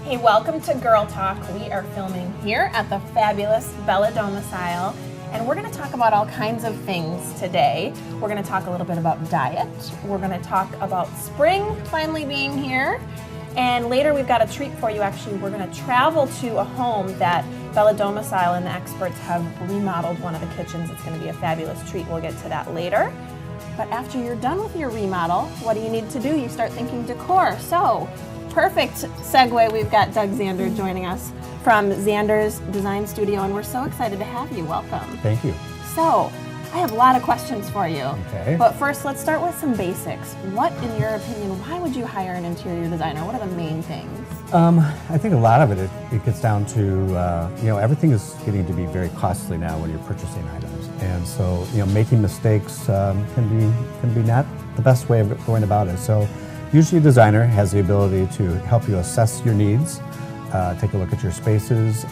Hey, welcome to Girl Talk. We are filming here at the fabulous Bella Domicile, and we're going to talk about all kinds of things today. We're going to talk a little bit about diet. We're going to talk about spring finally being here, and later we've got a treat for you. Actually, we're going to travel to a home that Bella Domicile and the experts have remodeled one of the kitchens. It's going to be a fabulous treat. We'll get to that later. But after you're done with your remodel, what do you need to do? You start thinking decor. So, perfect segue. We've got Doug Zander joining us from Zander's Design Studio, and we're so excited to have you. Welcome. Thank you. So, I have a lot of questions for you. Okay. But first, let's start with some basics. What, in your opinion, why would you hire an interior designer? What are the main things? I think a lot of it gets down to, everything is getting to be very costly now when you're purchasing items. And so, making mistakes can be not the best way of going about it. So usually a designer has the ability to help you assess your needs, take a look at your spaces,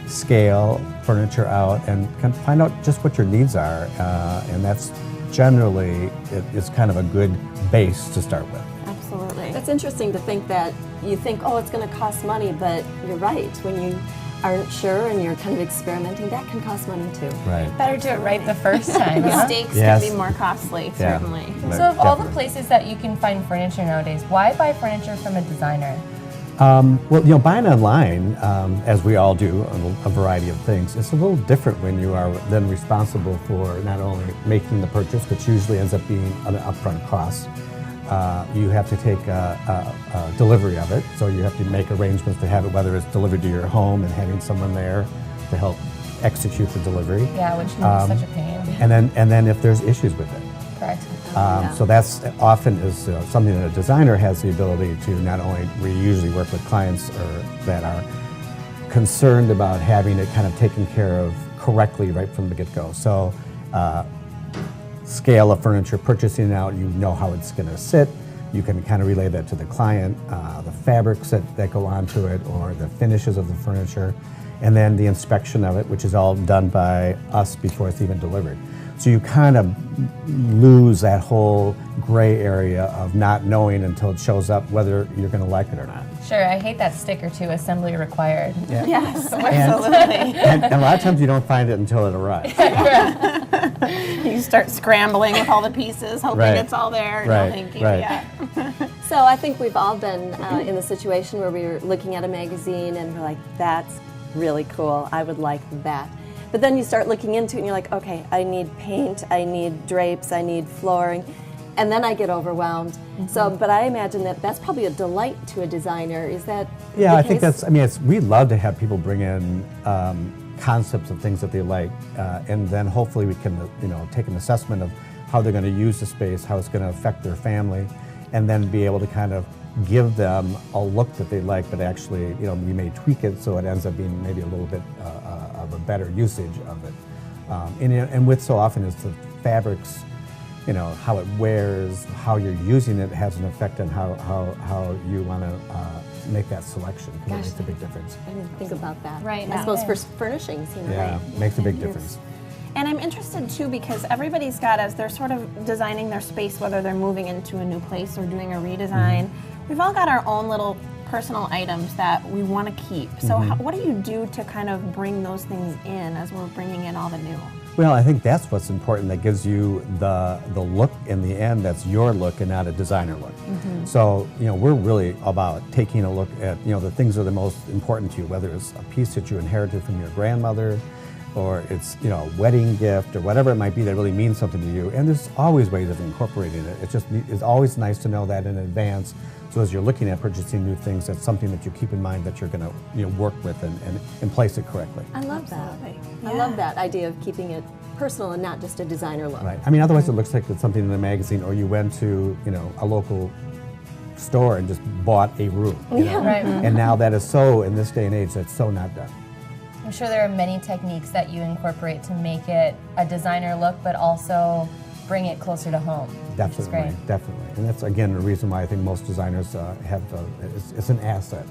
scale furniture out, and kind of find out just what your needs are. And that's generally, it's kind of a good base to start with. Absolutely. That's interesting to think that you think, oh, it's going to cost money, but you're right. When you aren't sure and you're kind of experimenting, that can cost money too. Right. Better do it right the first time. huh? Mistakes Yes. can be more costly, certainly. So of all the Definitely. places that you can find furniture nowadays, why buy furniture from a designer? Buying online, as we all do, a variety of things, it's a little different when you are then responsible for not only making the purchase, which usually ends up being an upfront cost. You have to take a delivery of it, so you have to make arrangements to have it, whether it's delivered to your home and having someone there to help execute the delivery. Yeah, which can be such a pain. And then if there's issues with it. Correct. So that's often is something that a designer has the ability to not only, we usually work with clients that are concerned about having it kind of taken care of correctly right from the get-go. So scale of furniture, purchasing it out, you know how it's going to sit. You can kind of relay that to the client, the fabrics that go onto it, or the finishes of the furniture, and then the inspection of it, which is all done by us before it's even delivered. So you kind of lose that whole gray area of not knowing until it shows up whether you're going to like it or not. Sure, I hate that sticker too, assembly required. Yeah. Yes, absolutely. And a lot of times you don't find it until it arrives. You start scrambling with all the pieces, hoping Right. it's all there. Right, No, thank you. right. Yeah. So I think we've all been in the situation where we're looking at a magazine and we're like, that's really cool, I would like that. But then you start looking into it and you're like, okay, I need paint, I need drapes, I need flooring, and then I get overwhelmed. So, but I imagine that that's probably a delight to a designer. Is that Yeah, the I think case? that's, we love to have people bring in concepts of things that they like, and then hopefully we can, take an assessment of how they're going to use the space, how it's going to affect their family, and then be able to kind of give them a look that they like, but actually, we may tweak it so it ends up being maybe a little bit of a better usage of it. And with so often is the fabrics, how it wears, how you're using it has an effect on how you want to make that selection, because it makes a big difference. I didn't think about that. Right. I suppose for furnishings, Yeah, right? makes a big difference. And I'm interested too because everybody's got, as they're sort of designing their space, whether they're moving into a new place or doing a redesign, we've all got our own little personal items that we want to keep. So what do you do to kind of bring those things in as we're bringing in all the new? Well, I think that's what's important, that gives you the look in the end that's your look and not a designer look. So, we're really about taking a look at, the things that are the most important to you, whether it's a piece that you inherited from your grandmother, or it's, a wedding gift, or whatever it might be that really means something to you. And there's always ways of incorporating it. It's always nice to know that in advance. So as you're looking at purchasing new things, that's something that you keep in mind that you're going to work with and place it correctly. I love that. Absolutely. I love that idea of keeping it personal and not just a designer look. Right. I mean, otherwise it looks like it's something in a magazine, or you went to a local store and just bought a room. Right. And now that is so, in this day and age, that's so not done. I'm sure there are many techniques that you incorporate to make it a designer look, but also bring it closer to home. Which is great. Definitely. And that's, again, the reason why I think most designers have, it's an asset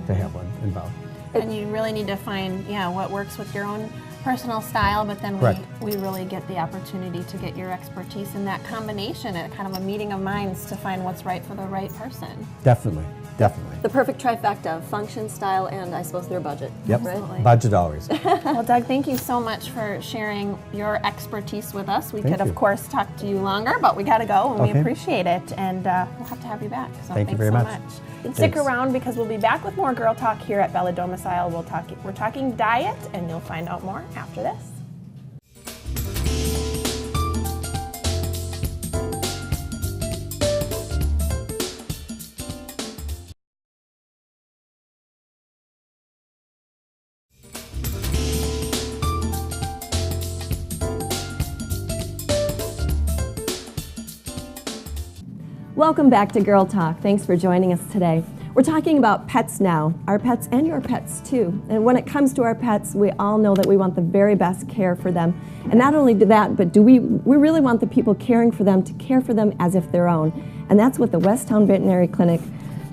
to have one involved. And you really need to find, what works with your own personal style, but then Correct. we really get the opportunity to get your expertise in that combination at kind of a meeting of minds to find what's right for the right person. Definitely. Definitely. The perfect trifecta of function, style, and I suppose their budget. Yep. Right? Budget always. Well, Doug, thank you so much for sharing your expertise with us. We Thank could, you. of course, talk to you longer, but we got to go, and we Okay. appreciate it. And we'll have to have you back. So Thank you thanks very so much. And stick Thanks. around because we'll be back with more Girl Talk here at Bella Domicile. We're talking diet, and you'll find out more after this. Welcome back to Girl Talk. Thanks for joining us today. We're talking about pets now, our pets and your pets too. And when it comes to our pets, we all know that we want the very best care for them. And not only do that, but we really want the people caring for them to care for them as if their own. And that's what the Westtown Veterinary Clinic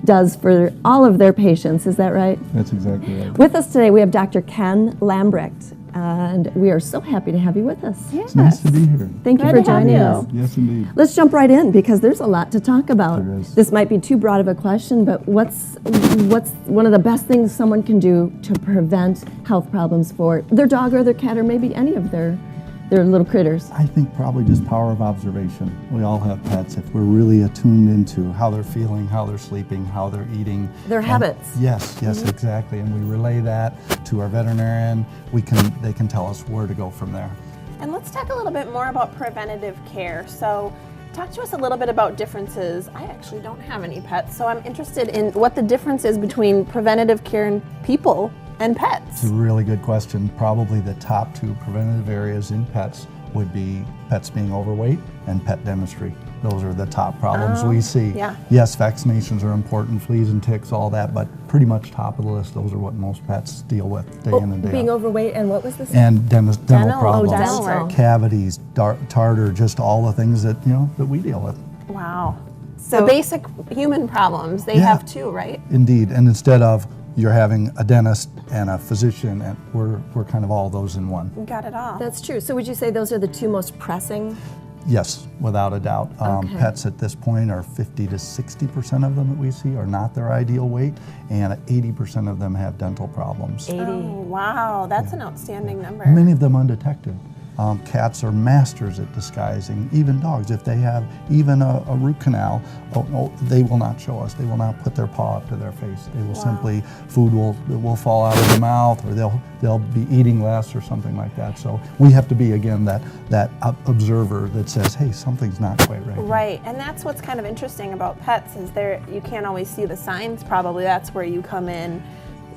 does for all of their patients. Is that right? That's exactly right. With us today, we have Dr. Ken Lambrecht. And we are so happy to have you with us. It's nice to be here. Thank you Glad for to have joining you. us. Yes, indeed. Let's jump right in because there's a lot to talk about. There is. This might be too broad of a question, but what's one of the best things someone can do to prevent health problems for their dog or their cat or maybe any of their little critters? I think probably just power of observation. We all have pets. If we're really attuned into how they're feeling, how they're sleeping, how they're eating. Their and- habits. Yes, exactly. And we relay that to our veterinarian. They can tell us where to go from there. And let's talk a little bit more about preventative care. So, talk to us a little bit about differences. I actually don't have any pets, so I'm interested in what the difference is between preventative care in people and pets. It's a really good question. Probably the top two preventative areas in pets would be pets being overweight and pet dentistry. Those are the top problems we see. yeah. Yes, vaccinations are important, fleas and ticks, all that, but pretty much top of the list. Those are what most pets deal with day in and day Being out. overweight and what was this? And dental problems, dental work. cavities, tartar, just all the things that that we deal with. Wow. So basic human problems, they Yeah. have too, right? Indeed, and instead of you're having a dentist and a physician, and we're kind of all those in one. We got it all. That's true. So would you say those are the two most pressing? Yes, without a doubt. Okay. Pets at this point are 50 to 60% of them that we see are not their ideal weight, and 80% of them have dental problems. 80. Oh, wow, that's an outstanding number. Many of them undetected. Cats are masters at disguising, even dogs. If they have even a root canal, they will not show us. They will not put their paw up to their face. They will simply, food will fall out of the mouth, or they'll be eating less or something like that. So we have to be, again, that observer that says, hey, something's not quite right. Right, and that's what's kind of interesting about pets is you can't always see the signs probably. That's where you come in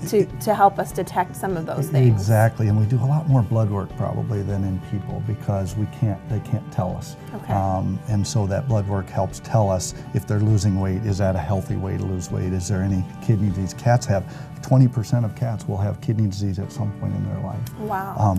to help us detect some of those things. Exactly, and we do a lot more blood work probably than in people because they can't tell us. Okay. And so that blood work helps tell us if they're losing weight, is that a healthy way to lose weight? Is there any kidney disease? 20% of cats will have kidney disease at some point in their life. Wow.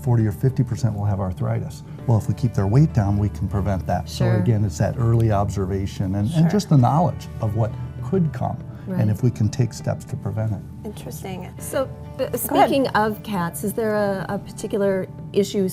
40 or 50% will have arthritis. Well, if we keep their weight down, we can prevent that. Sure. So again, it's that early observation and just the knowledge of what could come. Right. And if we can take steps to prevent it. Interesting. So, speaking of cats, is there a particular issue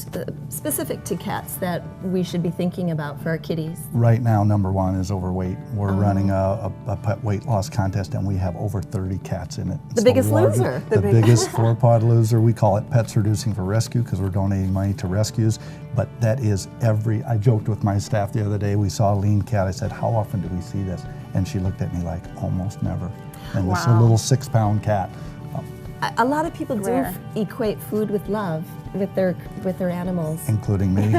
specific to cats that we should be thinking about for our kitties? Right now, number one is overweight. We're running a pet weight loss contest, and we have over 30 cats in it. The biggest loser. The biggest four-pod loser. We call it Pets Reducing for Rescue because we're donating money to rescues. But that is I joked with my staff the other day, we saw a lean cat. I said, how often do we see this? And she looked at me like, almost never. And this is a Wow. little 6-pound cat. A lot of people Rare. do equate food with love with their animals. Including me.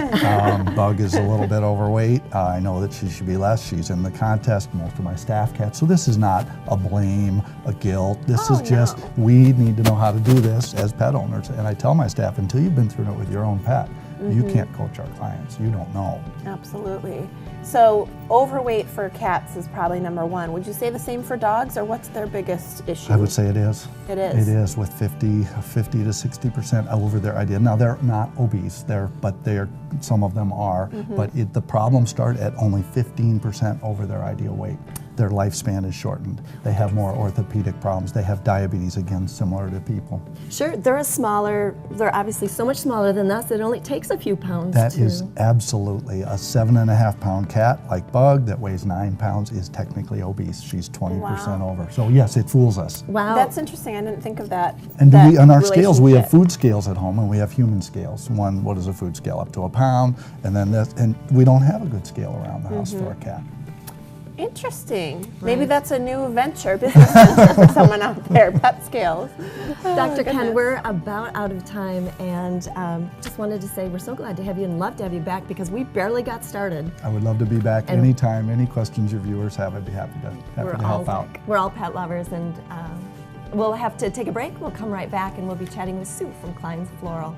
Bug is a little bit overweight. I know that she should be less. She's in the contest, most of my staff cats. So this is not a blame, a guilt. This is just, we need to know how to do this as pet owners. And I tell my staff, until you've been through it with your own pet, you can't coach our clients. You don't know. Absolutely. So overweight for cats is probably number one. Would you say the same for dogs, or what's their biggest issue? I would say it is. It is. It is, with 50 to 60% over their idea. Now, they're not obese, but some of them are. But the problems start at only 15% over their ideal weight. Their lifespan is shortened. They have more orthopedic problems. They have diabetes, again, similar to people. Sure, they're obviously so much smaller than us. It only takes a few pounds That to. is absolutely a 7.5-pound cat like Bug that weighs 9 pounds is technically obese. She's 20% over. So yes, it fools us. Wow. That's interesting. I didn't think of that. And that on our scales, we have relationship. food scales at home and we have human scales. One, what is a food scale? Up to a pound, and then and we don't have a good scale around the house for a cat. Interesting. Maybe that's a new venture, business venture for someone out there, pet scales. Dr. Ken, we're about out of time, and just wanted to say we're so glad to have you and love to have you back because we barely got started. I would love to be back anytime. Any questions your viewers have, I'd be happy to help out. We're all pet lovers, and we'll have to take a break. We'll come right back, and we'll be chatting with Sue from Klein's Floral.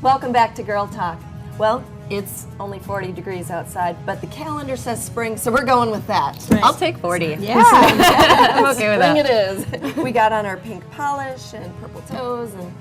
Welcome back to Girl Talk. Well, it's only 40 degrees outside, but the calendar says spring, so we're going with that. I'll take 40. Yeah, I'm okay with spring that. it is. We got on our pink polish and purple toes and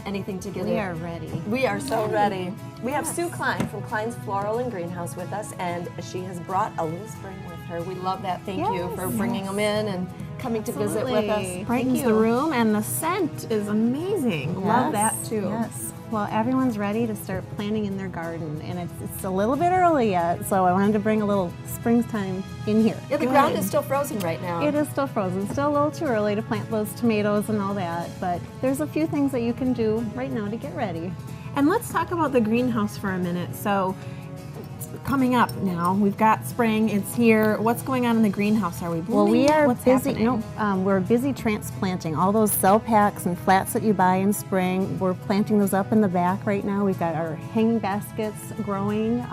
anything to get We it. are ready. We are so ready. We have Sue Klein from Klein's Floral and Greenhouse with us, and she has brought a little spring with her. We love that. Thank you for bringing them in and coming to visit with us. Brightens the room, and the scent is amazing. Love that too. Yes. Well, everyone's ready to start planting in their garden, and it's a little bit early yet, so I wanted to bring a little springtime in here. Yeah, the ground is still frozen right now. It is still frozen, still a little too early to plant those tomatoes and all that, but there's a few things that you can do right now to get ready. And let's talk about the greenhouse for a minute. So, it's coming up now. We've got spring. It's here. What's going on in the greenhouse? Are we blooming? Well, we are What's busy. happening? We're busy transplanting all those cell packs and flats that you buy in spring. We're planting those up in the back right now. We've got our hanging baskets growing.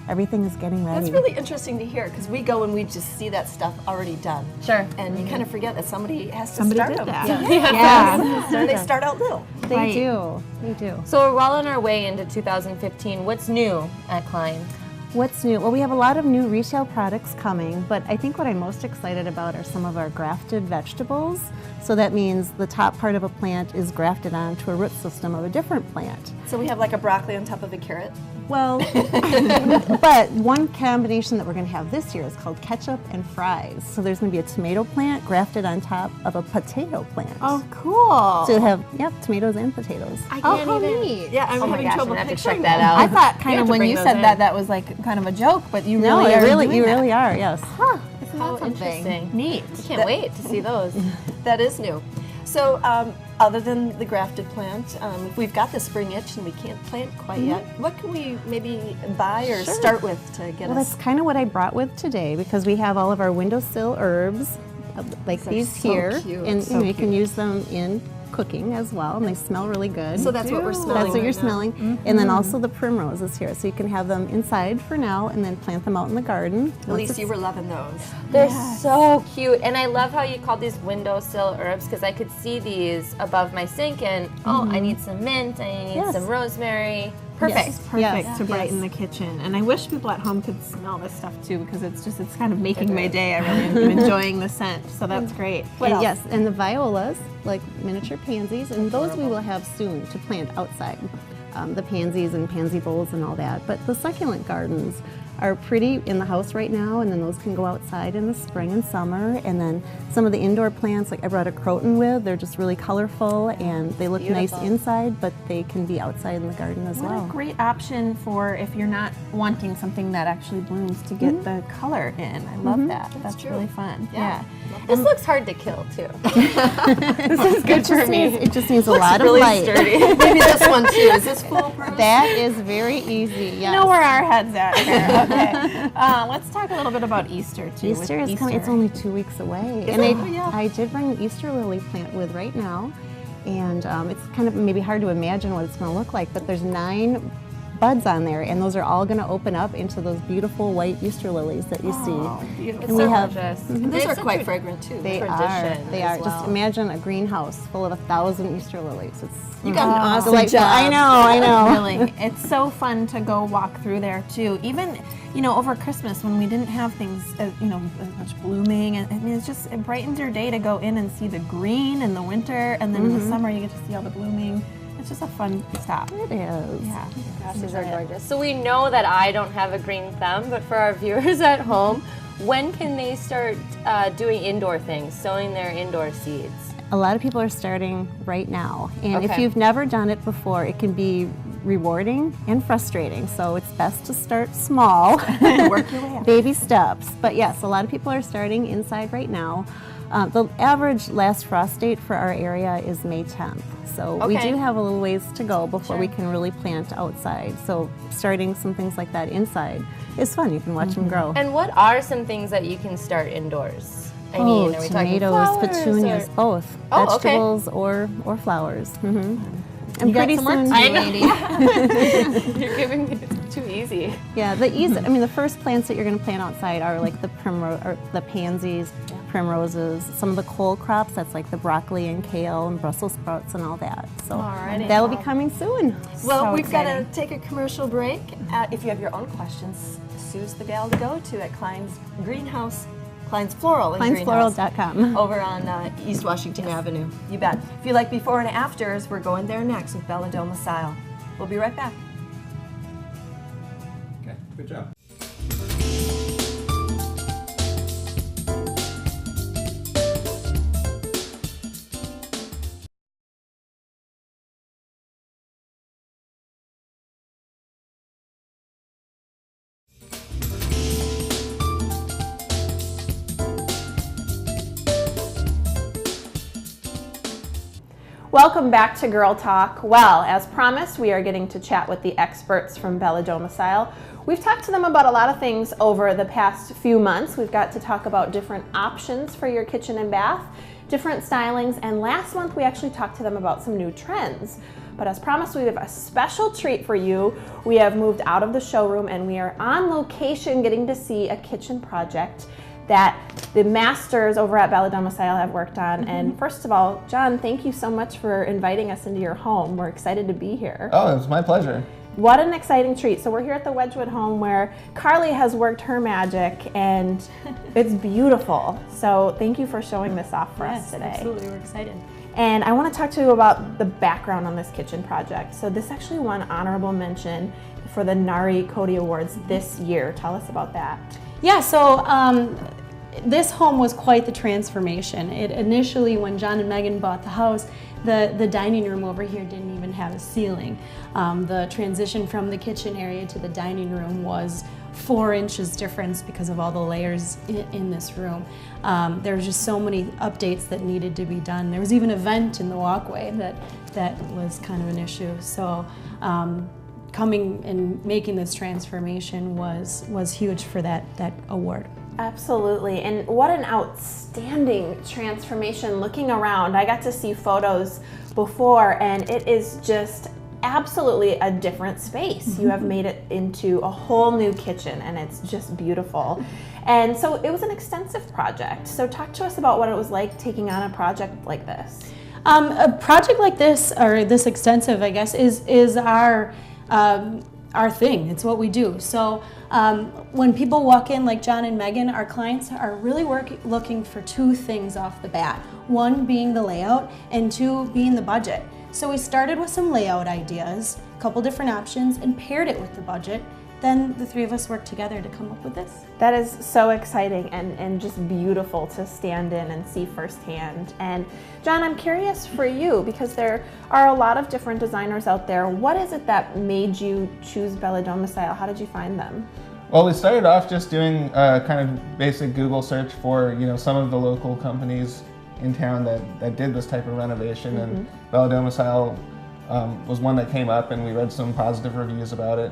Everything is getting ready. That's really interesting to hear because we go and we just see that stuff already done. Sure. And you kind of forget that somebody has to Somebody start did them. that. Yeah, They start out little. they Right. do. They do. So we're well on our way into 2015. What's new at Klein? What's new? Well, we have a lot of new retail products coming, but I think what I'm most excited about are some of our grafted vegetables. So that means the top part of a plant is grafted onto a root system of a different plant. So we have like a broccoli on top of a carrot. Well, but one combination that we're going to have this year is called ketchup and fries. So there's going to be a tomato plant grafted on top of a potato plant. Oh, cool. So you'll have, tomatoes and potatoes. I Oh, can't how even. neat. Yeah, I'm Oh my having gosh, trouble I'm gonna have to picturing check that out. I thought kind have of to when bring you those said in. that was like kind of a joke, but you No, really are doing you that. really are, yes. Huh. Isn't How that something? interesting. Neat. Can't wait to see those. That is new. So other than the grafted plant, if we've got the spring itch and we can't plant quite yet, what can we maybe buy or start with to get Well, us? that's kind of what I brought with today because we have all of our windowsill herbs, like They're these so here, cute, and so you can use them in cooking as well, and they smell really good. So that's what we're smelling. That's what right you're now. smelling. And then also the primrose is here, so you can have them inside for now and then plant them out in the garden. Elise, you were loving those. They're so cute, and I love how you called these windowsill herbs because I could see these above my sink, and I need some mint, I need Yes. some rosemary. Perfect. Yes. Perfect Yes, to brighten yes. the kitchen. And I wish people at home could smell this stuff too because it's kind of making my day. I really am enjoying the scent. So that's great. And yes, and the violas, like miniature pansies, and those we will have soon to plant outside. The pansies and pansy bowls and all that. But the succulent gardens are pretty in the house right now, and then those can go outside in the spring and summer. And then some of the indoor plants, like I brought a croton with, they're just really colorful and they look nice inside, but they can be outside in the garden as What well. a great option for if you're not wanting something that actually blooms to get the color in. I love that. That's really fun. Yeah. This looks hard to kill too. This is good for me. It just needs a lot really of light. sturdy. Maybe this one too. Is this foolproof? That is very easy. Yes. Know where our heads at here. Okay. Let's talk a little bit about Easter too. with Easter is coming. It's only 2 weeks away, and I did bring an Easter lily plant with right now, and it's kind of maybe hard to imagine what it's going to look like. But there's 9 buds on there, and those are all going to open up into those beautiful white Easter lilies that you see. It's And we so have- gorgeous. These It's are such quite a fragrant too. They tradition They as are. Just well. imagine a greenhouse full of 1,000 Easter lilies. It's You got an awesome delightful. job. I know. Really, it's so fun to go walk through there too. Even, over Christmas when we didn't have things, as much blooming, and I mean, it brightens your day to go in and see the green in the winter, and then in the summer you get to see all the blooming. It's just a fun stop. It is. Yeah. These are gorgeous. So we know that I don't have a green thumb, but for our viewers at home, when can they start doing indoor things, sowing their indoor seeds? A lot of people are starting right now, and if Okay. you've never done it before, it can be rewarding and frustrating. So it's best to start small, Work your way up. baby steps. But yes, a lot of people are starting inside right now. The average last frost date for our area is May 10th. So we Okay. do have a little ways to go before we Sure. can really plant outside. So starting some things like that inside is fun. You can watch them grow. And what are some things that you can start indoors? I mean, are we talking tomatoes, flowers petunias, or- both. Oh, okay. Vegetables or flowers. And You got pretty some work soon, to do, lady. You're giving me it's too easy. yeah, the first plants that you're going to plant outside are like the primrose, or the pansies, primroses, some of the cole crops. That's like the broccoli and kale and Brussels sprouts and all that. So Alrighty. that will be coming soon. Well, So we've got to exciting. take a commercial break. If you have your own questions, Sue's the gal to go to at Klein's Greenhouse, Klein's Floral and Greenhouse. KleinsFloral.com. Over on East Washington Avenue. You bet. If you like before and afters, we're going there next with Bella Domicile. We'll be right back. Okay, good job. Welcome back to Girl Talk. Well, as promised, we are getting to chat with the experts from Bella Domicile. We've talked to them about a lot of things over the past few months. We've got to talk about different options for your kitchen and bath, different stylings, and last month we actually talked to them about some new trends. But as promised, we have a special treat for you. We have moved out of the showroom and we are on location getting to see a kitchen project that the masters over at Bella Domicile have worked on. And first of all, John, thank you so much for inviting us into your home. We're excited to be here. Oh, it was my pleasure. What an exciting treat. So we're here at the Wedgwood home where Carly has worked her magic and it's beautiful. So thank you for showing this off for us today. Absolutely, we're excited. And I want to talk to you about the background on this kitchen project. So this actually won honorable mention for the Nari Cody Awards this year. Tell us about that. Yeah, so this home was quite the transformation. It initially, when John and Megan bought the house, the dining room over here didn't even have a ceiling. The transition from the kitchen area to the dining room was 4 inches difference because of all the layers in this room. There were just so many updates that needed to be done. There was even a vent in the walkway that was kind of an issue. So coming and making this transformation was huge for that award. Absolutely, and what an outstanding transformation. Looking around, I got to see photos before and it is just absolutely a different space. You have made it into a whole new kitchen and it's just beautiful. And so it was an extensive project. So talk to us about what it was like taking on a project like this. A project like this, or this extensive, I guess, is our thing. It's what we do. So when people walk in, like John and Megan, our clients are really looking for 2 things off the bat. 1 being the layout, and 2 being the budget. So we started with some layout ideas, a couple different options, and paired it with the budget. Then the 3 of us worked together to come up with this. That is so exciting and just beautiful to stand in and see firsthand. And John, I'm curious for you, because there are a lot of different designers out there. What is it that made you choose Bella Domicile? How did you find them? Well, we started off just doing a kind of basic Google search for, some of the local companies in town that did this type of renovation, and Bella Domicile was one that came up, and we read some positive reviews about it.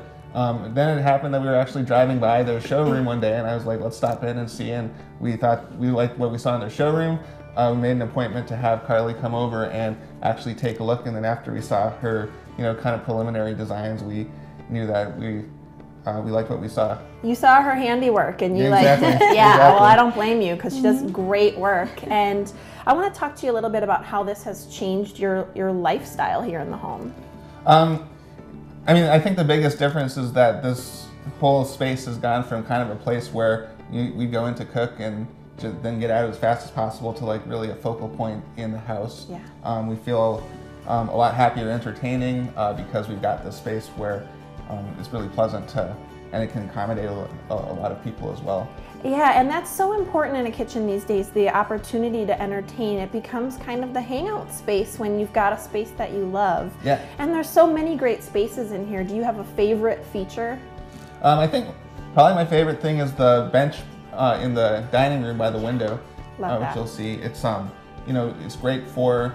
Then it happened that we were actually driving by their showroom one day, and I was like, let's stop in and see, and we thought we liked what we saw in their showroom. We made an appointment to have Carly come over and actually take a look, and then after we saw her, kind of preliminary designs, we knew that we liked what we saw. You saw her handiwork and you Exactly. liked it. Yeah, Exactly. well, I don't blame you because she does great work. And I want to talk to you a little bit about how this has changed your lifestyle here in the home. I mean, I think the biggest difference is that this whole space has gone from kind of a place where we go in to cook and then get out as fast as possible to like really a focal point in the house. Yeah. We feel a lot happier entertaining because we've got this space where it's really pleasant to, and it can accommodate a lot of people as well. Yeah, and that's so important in a kitchen these days, the opportunity to entertain. It becomes kind of the hangout space when you've got a space that you love. Yeah. And there's so many great spaces in here. Do you have a favorite feature? I think probably my favorite thing is the bench in the dining room by the window, Love which that. you'll see. It's it's great for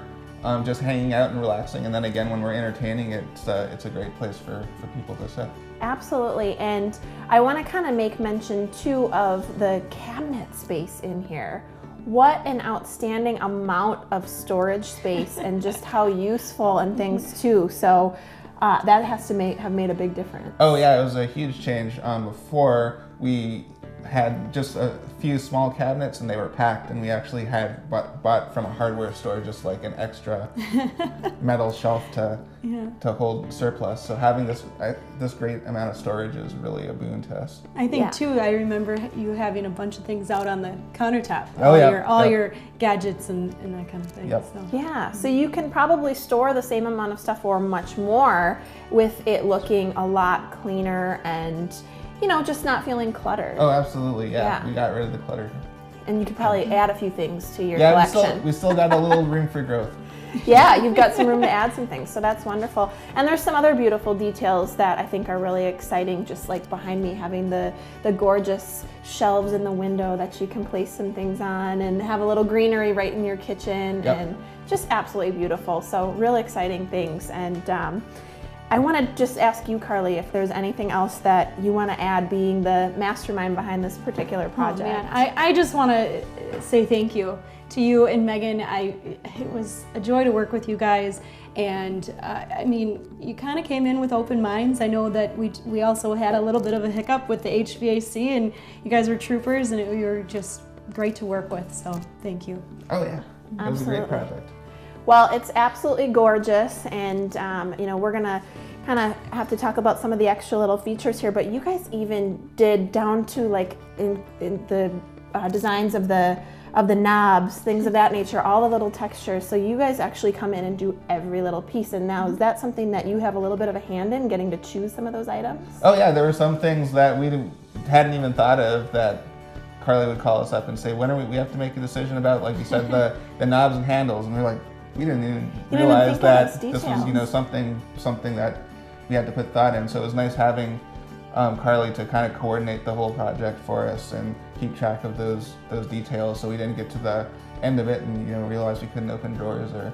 just hanging out and relaxing, and then again when we're entertaining, it's a great place for people to sit. Absolutely, and I want to kind of make mention too of the cabinet space in here. What an outstanding amount of storage space and just how useful and things too. So that has to have made a big difference. Oh yeah, it was a huge change. Before we had just a few small cabinets and they were packed, and we actually had bought from a hardware store just like an extra metal shelf to hold surplus. So having this great amount of storage is really a boon to us. I think Yeah. too, I remember you having a bunch of things out on the countertop. Oh, yeah. All Yep. your gadgets and that kind of thing. Yep. So. Yeah, so you can probably store the same amount of stuff or much more with it looking a lot cleaner and just not feeling cluttered. Oh, absolutely, yeah. Yeah. We got rid of the clutter. And you could probably add a few things to your Yeah, collection. we still got a little room for growth. Yeah, you've got some room to add some things, so that's wonderful. And there's some other beautiful details that I think are really exciting, just like behind me, having the gorgeous shelves in the window that you can place some things on and have a little greenery right in your kitchen. Yep. And just absolutely beautiful. So really exciting things. And I want to just ask you, Carly, if there's anything else that you want to add, being the mastermind behind this particular project. Oh, man. I just want to say thank you to you and Megan. It was a joy to work with you guys, and I mean, you kind of came in with open minds. I know that we also had a little bit of a hiccup with the HVAC, and you guys were troopers, and you were just great to work with. So thank you. Oh yeah, it was a great Absolutely. project. Well, it's absolutely gorgeous, and we're gonna kind of have to talk about some of the extra little features here, but you guys even did down to like in the designs of the knobs, things of that nature, all the little textures. So you guys actually come in and do every little piece. And now, is that something that you have a little bit of a hand in, getting to choose some of those items? Oh yeah, there were some things that we hadn't even thought of that Carly would call us up and say, when are we have to make a decision about, like you said, the knobs and handles, and we're like, we didn't even realize think of that those this was something that we had to put thought in. So it was nice having Carly to kind of coordinate the whole project for us and keep track of those details, so we didn't get to the end of it and realize we couldn't open drawers or.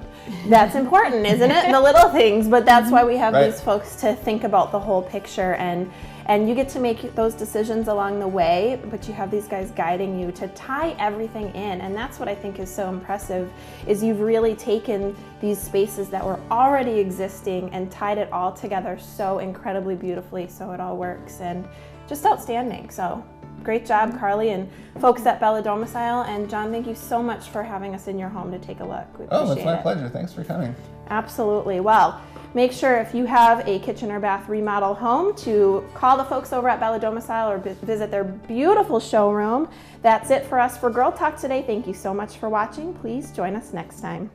That's important, isn't it? The little things, but that's why we have Right. these folks to think about the whole picture, and you get to make those decisions along the way, but you have these guys guiding you to tie everything in. And that's what I think is so impressive, is you've really taken these spaces that were already existing and tied it all together so incredibly beautifully, so it all works, and just outstanding. So great job, Carly, and folks at Bella Domicile. And John, thank you so much for having us in your home to take a look. We Oh, it's appreciate my it. pleasure. Thanks for coming. Absolutely. Well, make sure if you have a kitchen or bath remodel home to call the folks over at Bella Domicile or visit their beautiful showroom. That's it for us for Girl Talk today. Thank you so much for watching. Please join us next time.